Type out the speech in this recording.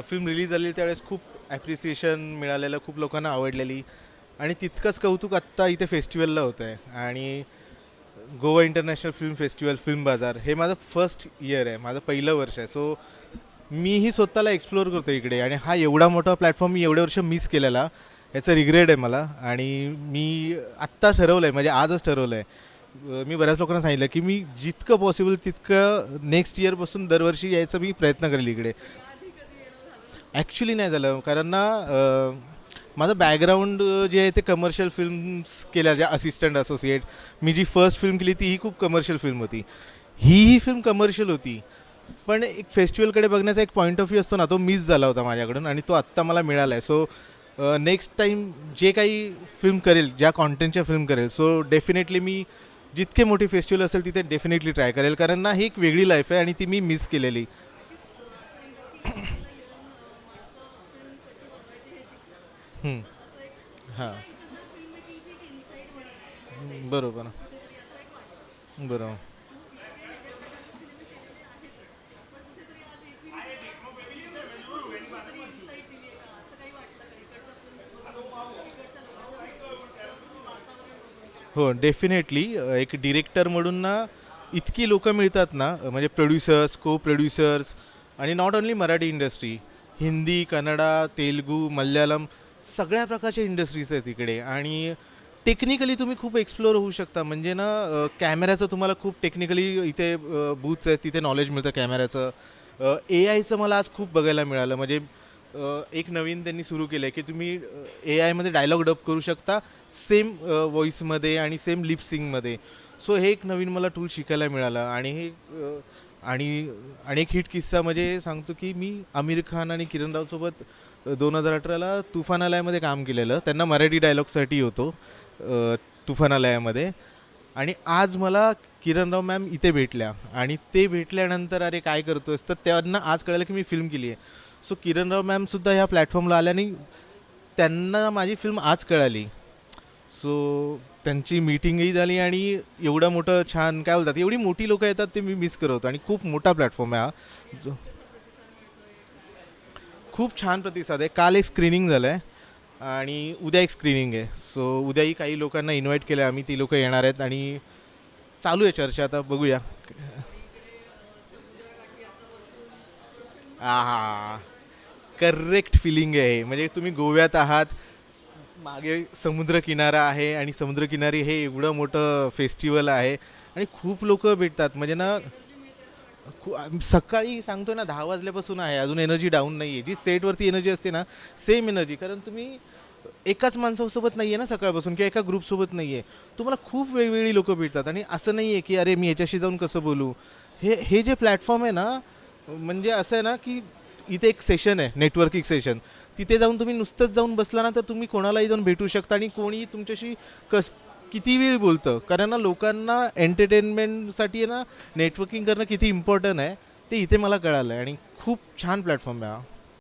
Film release झाली त्यावेळेस खूप ॲप्रिसिएशन मिळालेलं, खूप लोकांना आवडलेली आणि तितकंच कौतुक आत्ता इथे फेस्टिवलला होतं आहे. आणि Goa international film festival, film बाजार हे माझं फर्स्ट इयर आहे, माझं पहिलं वर्ष आहे. सो मीही स्वतःला एक्सप्लोअर करतो इकडे आणि हा एवढा मोठा प्लॅटफॉर्म मी एवढे वर्ष मिस केलेला, याचं रिग्रेट आहे मला. आणि मी आत्ता ठरवलं आहे, म्हणजे आजच ठरवलं आहे, मी बऱ्याच लोकांना सांगितलं की मी जितकं पॉसिबल तितकं नेक्स्ट इयरपासून दरवर्षी यायचा मी प्रयत्न करेल इकडे. ॲक्च्युली नाही झालं कारण ना माझं बॅकग्राऊंड जे आहे ते कमर्शियल फिल्म्स केल्या, ज्या असिस्टंट असोसिएट. मी जी फर्स्ट फिल्म केली ती ही खूप कमर्शियल फिल्म होती, ही फिल्म कमर्शियल होती, पण एक फेस्टिवलकडे बघण्याचा एक पॉईंट ऑफ व्ह्यू असतो ना, तो मिस झाला होता माझ्याकडून आणि तो आत्ता मला मिळाला आहे. सो नेक्स्ट टाईम जे काही फिल्म करेल, ज्या कॉन्टेंटच्या फिल्म करेल, सो डेफिनेटली मी जितके मोठी फेस्टिवल असेल तिथे डेफिनेटली ट्राय करेल, कारण ना ही एक वेगळी लाईफ आहे आणि ती मी मिस केलेली. हं, हां, बरोबर बरोबर. हो, डेफिनेटली. एक डिरेक्टर म्हणून ना इतकी लोकं मिळतात ना, म्हणजे प्रोड्युसर्स, को प्रोड्युसर्स, आणि not only Marathi industry, Hindi, Kannada, Telugu, Malayalam, सगळ्या प्रकारच्या इंडस्ट्रीज आहेत इकडे. आणि टेक्निकली तुम्ही खूप एक्सप्लोअर होऊ शकता. म्हणजे ना कॅमेऱ्याचं तुम्हाला खूप टेक्निकली इथे बूथ्स आहेत, तिथे नॉलेज मिळतं कॅमेऱ्याचं. ए आयचं मला आज खूप बघायला मिळालं. म्हणजे एक नवीन त्यांनी सुरू केलं आहे की तुम्ही ए आयमध्ये डायलॉग डब करू शकता, सेम व्हॉईसमध्ये आणि सेम लिपसिंगमध्ये. सो हे एक नवीन मला टूल शिकायला मिळालं. आणि हे आणि आणि एक हिट किस्सा म्हणजे सांगतो की मी आमिर खान आणि किरण रावसोबत 2018ला तुफानालयामध्ये काम केलेलं. त्यांना मराठी डायलॉगसाठी होतो तुफानालयामध्ये. आणि आज मला किरणराव मॅम इथे भेटल्या आणि ते भेटल्यानंतर अरे काय करतोयस, तर त्यांना आज कळलं की मी फिल्म केली आहे. सो किरणराव मॅमसुद्धा ह्या प्लॅटफॉर्मला आल्या आणि त्यांना माझी फिल्म आज कळाली. सो त्यांची मीटिंगही झाली आणि एवढं मोठं छान काय बोलतात, एवढी मोठी लोकं येतात ते मी मिस करत. आणि खूप मोठा प्लॅटफॉर्म आहे हा, जो खूप छान प्रतिसाद आहे. काल एक स्क्रीनिंग झालं आहे आणि उद्या एक स्क्रीनिंग आहे. सो उद्याही काही लोकांना इन्व्हाइट केलं आहे आम्ही, ती लोकं येणार आहेत आणि चालू आहे चर्चा, आता बघूया. हा, करेक्ट फिलिंग आहे. म्हणजे तुम्ही गोव्यात आहात, मागे समुद्रकिनारा आहे आणि समुद्रकिनारी हे एवढं मोठं फेस्टिवल आहे आणि खूप लोक भेटतात. म्हणजे ना सकाळी सांगतो ना 10 वाजल्यापासून आहे, अजून एनर्जी डाऊन नाही आहे. जी सेटवरती एनर्जी असते ना, सेम एनर्जी. कारण तुम्ही एकाच माणसासोबत नाही आहे ना सकाळपासून, किंवा एका ग्रुपसोबत नाही आहे, तुम्हाला खूप वेगवेगळी लोकं भेटतात. आणि असं नाही आहे की अरे मी याच्याशी जाऊन कसं बोलू. हे हे जे प्लॅटफॉर्म आहे ना, म्हणजे असं आहे ना की इथे एक सेशन आहे, नेटवर्किंग सेशन. तिथे जाऊन तुम्ही नुसतंच जाऊन बसला ना, तर तुम्ही कोणालाही जाऊन भेटू शकता आणि कोणी तुमच्याशी कस किती वेळ बोलतं. कारण ना लोकांना एंटरटेनमेंटसाठी आहे ना नेटवर्किंग करणं किती इम्पॉर्टंट आहे, ते इथे मला कळालं आहे. आणि खूप छान प्लॅटफॉर्म आहे हा.